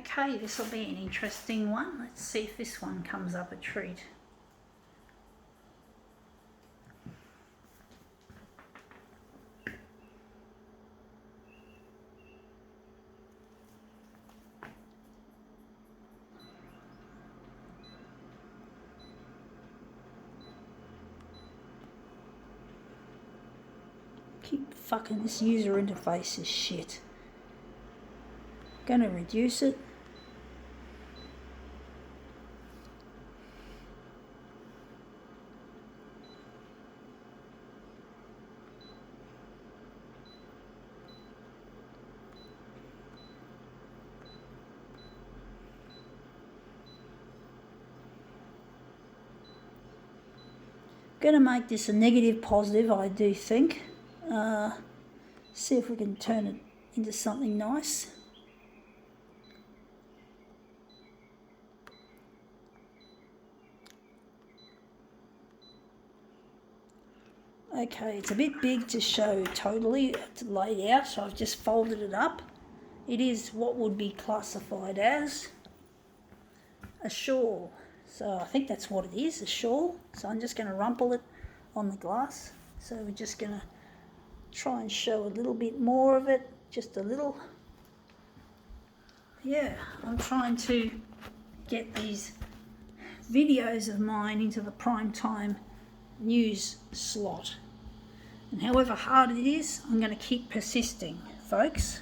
Okay, this will be an interesting one. Let's see if this one comes up a treat. Keep fucking this user interface is shit. Gonna reduce it. Gonna make this a negative positive, I do think. See if we can turn it into something nice. Okay, it's a bit big to show totally, it's laid out, so I've just folded it up. It is what would be classified as a shawl. So I think that's what it is, a shawl. So I'm just going to rumple it on the glass. So we're just going to try and show a little bit more of it, just a little. Yeah, I'm trying to get these videos of mine into the prime time news slot. And however hard it is, I'm going to keep persisting, folks.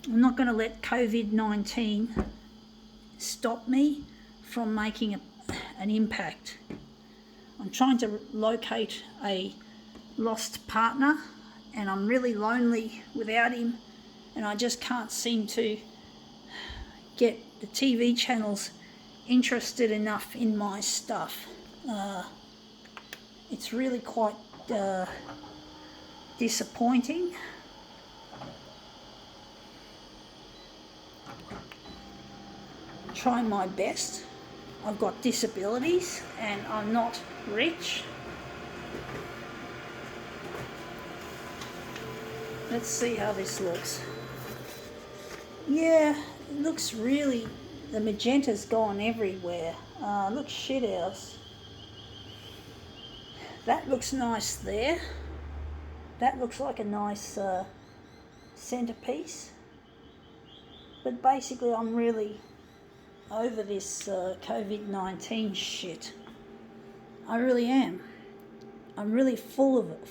I'm not going to let COVID-19 stop me from making an impact. I'm trying to locate a lost partner, and I'm really lonely without him, and I just can't seem to get the TV channels interested enough in my stuff. It's really quite disappointing. Trying my best. I've got disabilities and I'm not rich. Let's see how this looks. Yeah, it looks really, the magenta's gone everywhere. Looks shit house. That looks nice there. That looks like a nice centerpiece. But basically I'm really over this COVID-19 shit. I really am. I'm really full of it,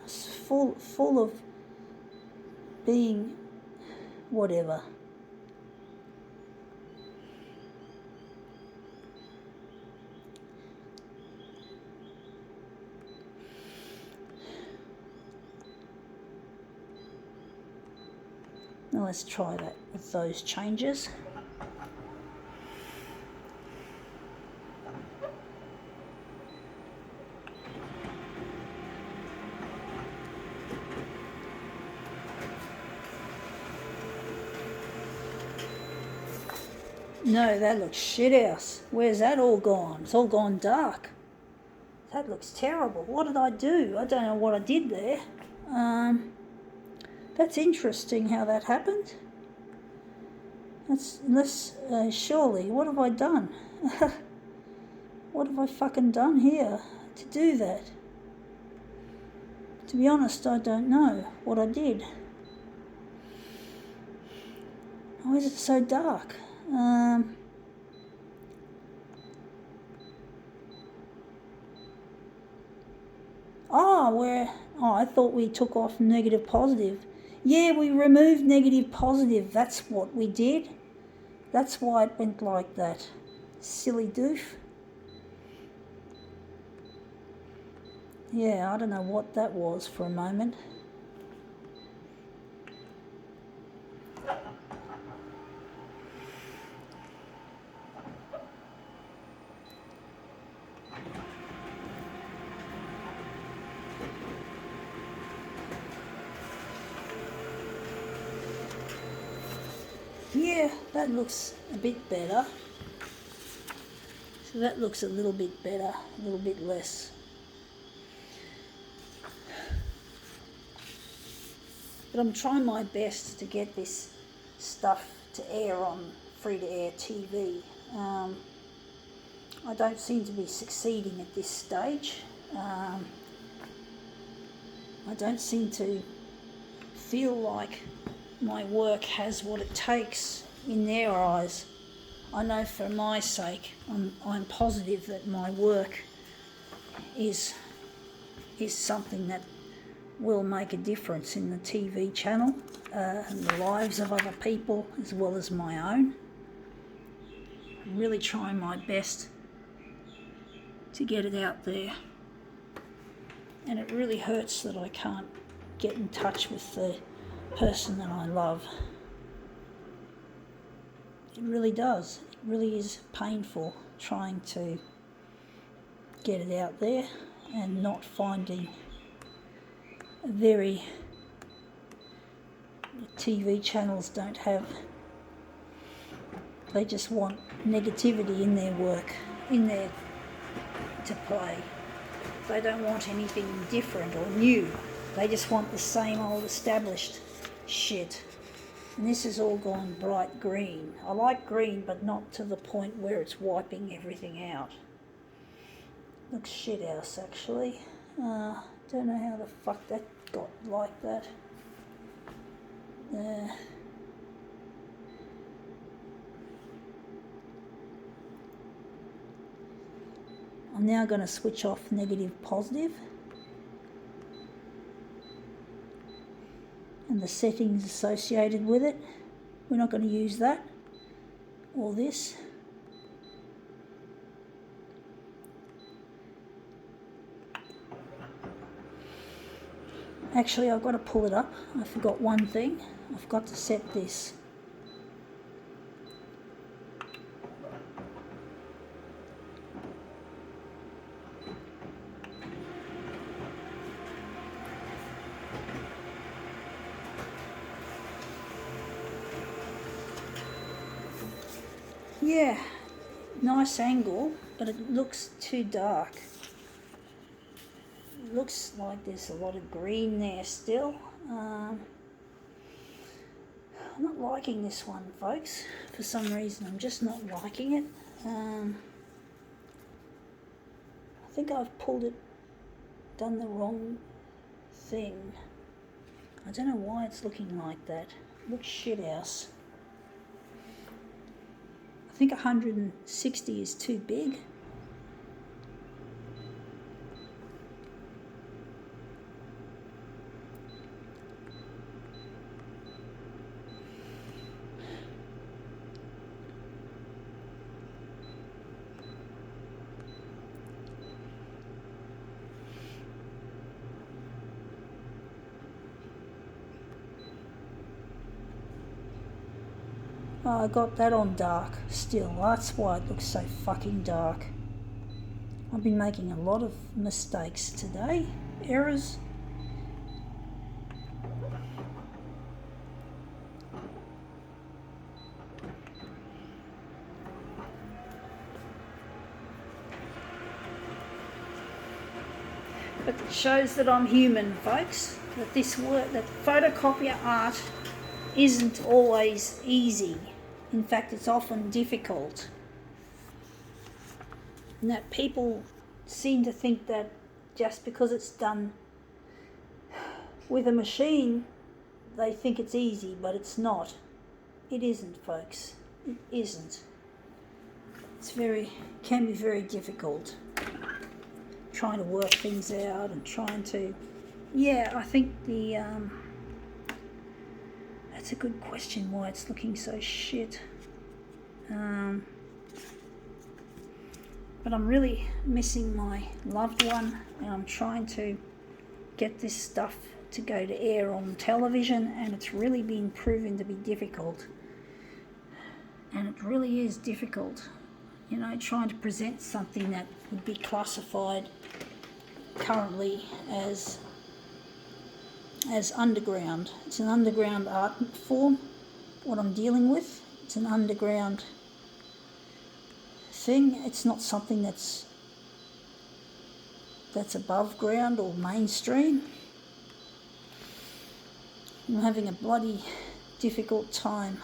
full of being whatever. Now let's try that with those changes. No, that looks shit house. Where's that all gone? It's all gone dark. That looks terrible. What did I do? I don't know what I did there. That's interesting how that happened. Surely, what have I done? What have I fucking done here to do that? To be honest, I don't know what I did. Why is it so dark? I thought we took off negative positive. Yeah, we removed negative positive. That's what we did. That's why it went like that. Silly doof. Yeah, I don't know what that was for a moment. Yeah, that looks a bit better. So that looks a little bit better, a little bit less. But I'm trying my best to get this stuff to air on free-to-air TV. I don't seem to be succeeding at this stage. I don't seem to feel like my work has what it takes in their eyes. I know for my sake, I'm positive that my work is something that will make a difference in the TV channel and the lives of other people as well as my own. I'm really trying my best to get it out there, and it really hurts that I can't get in touch with the person that I love. It really does. It really is painful trying to get it out there and not finding the TV channels don't have, they just want negativity in their work, in there to play. They don't want anything different or new. They just want the same old established shit. And this has all gone bright green. I like green, but not to the point where it's wiping everything out. Looks shit house, actually. Don't know how the fuck that got like that. I'm now going to switch off negative positive, and the settings associated with it. We're not going to use that or this. Actually, I've got to pull it up. I forgot one thing. I've got to set this. Yeah, nice angle, but it looks too dark. It looks like there's a lot of green there still. I'm not liking this one, folks. For some reason, I'm just not liking it. I think I've done the wrong thing. I don't know why it's looking like that. It looks shit house. I think 160 is too big. Oh, I got that on dark still. That's why it looks so fucking dark. I've been making a lot of mistakes today. Errors. But it shows that I'm human, folks. That this work, that photocopier art isn't always easy. In fact, it's often difficult. And that people seem to think that just because it's done with a machine, they think it's easy, but it's not. It isn't, folks. It isn't. Can be very difficult. Trying to work things out and trying to, yeah, I think that's a good question, why it's looking so shit. But I'm really missing my loved one, and I'm trying to get this stuff to go to air on television, and it's really been proven to be difficult. And it really is difficult, you know, trying to present something that would be classified currently as underground. It's an underground art form, what I'm dealing with. It's an underground thing. It's not something that's above ground or mainstream. I'm having a bloody difficult time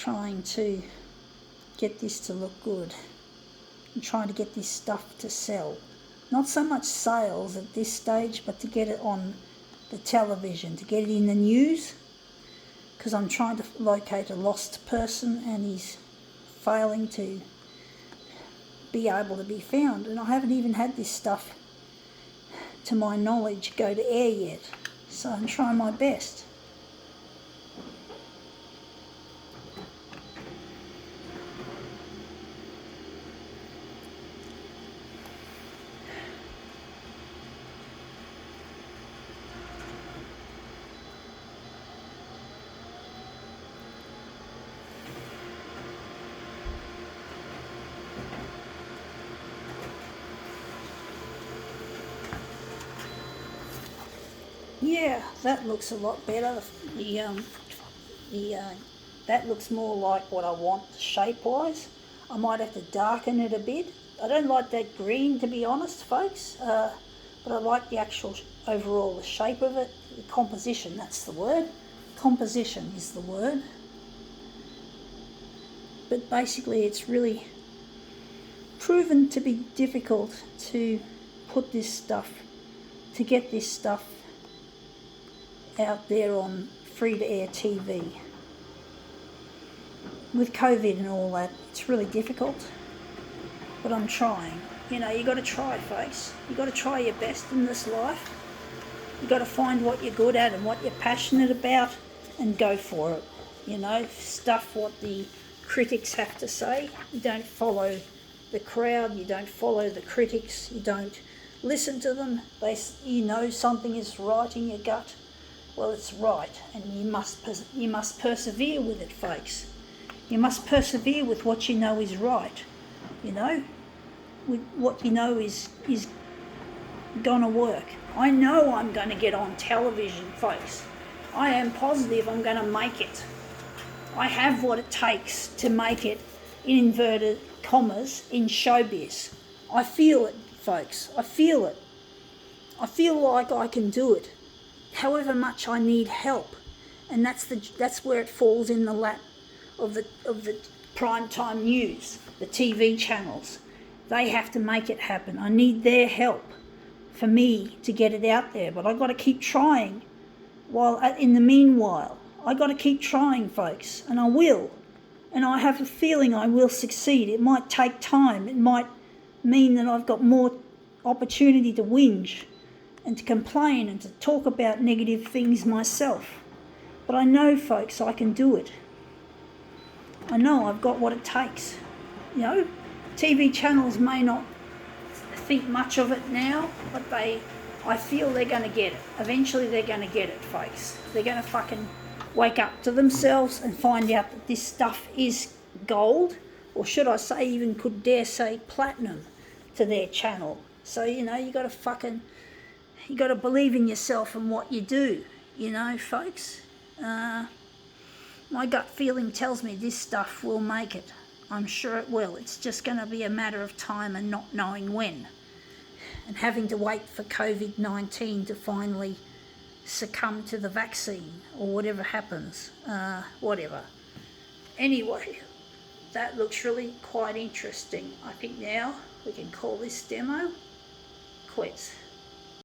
trying to get this to look good. I'm trying to get this stuff to sell. Not so much sales at this stage, but to get it on the television, to get it in the news, because I'm trying to locate a lost person and he's failing to be able to be found. And I haven't even had this stuff, to my knowledge, go to air yet. So I'm trying my best. Yeah, that looks a lot better. That looks more like what I want shape-wise. I might have to darken it a bit. I don't like that green, to be honest, folks, but I like the actual overall, the shape of it, the composition, that's the word. Composition is the word. But basically it's really proven to be difficult to put this stuff, to get this stuff out there on free-to-air TV. With COVID and all that, it's really difficult, but I'm trying. You know, you got to try, folks. You got to try your best in this life. You got to find what you're good at and what you're passionate about and go for it. You know, stuff what the critics have to say. You don't follow the crowd, you don't follow the critics, you don't listen to them. You know something is right in your gut. Well, it's right, and you must persevere with it, folks. You must persevere with what you know is right, you know, with what you know is gonna work. I know I'm gonna get on television, folks. I am positive I'm gonna make it. I have what it takes to make it, in inverted commas, in showbiz. I feel it, folks. I feel it. I feel like I can do it. However much I need help, and that's where it falls in the lap of the primetime news, the TV channels. They have to make it happen. I need their help for me to get it out there, but I've got to keep trying. In the meanwhile, I've got to keep trying, folks, and I will. And I have a feeling I will succeed. It might take time. It might mean that I've got more opportunity to whinge and to complain and to talk about negative things myself. But I know, folks, I can do it. I know I've got what it takes. You know, TV channels may not think much of it now, but I feel they're going to get it. Eventually they're going to get it, folks. They're going to fucking wake up to themselves and find out that this stuff is gold, or should I say, even could dare say platinum to their channel. So, you know, you got to believe in yourself and what you do, you know, folks. My gut feeling tells me this stuff will make it. I'm sure it will. It's just going to be a matter of time and not knowing when. And having to wait for COVID-19 to finally succumb to the vaccine or whatever happens. Whatever. Anyway, that looks really quite interesting. I think now we can call this demo quits.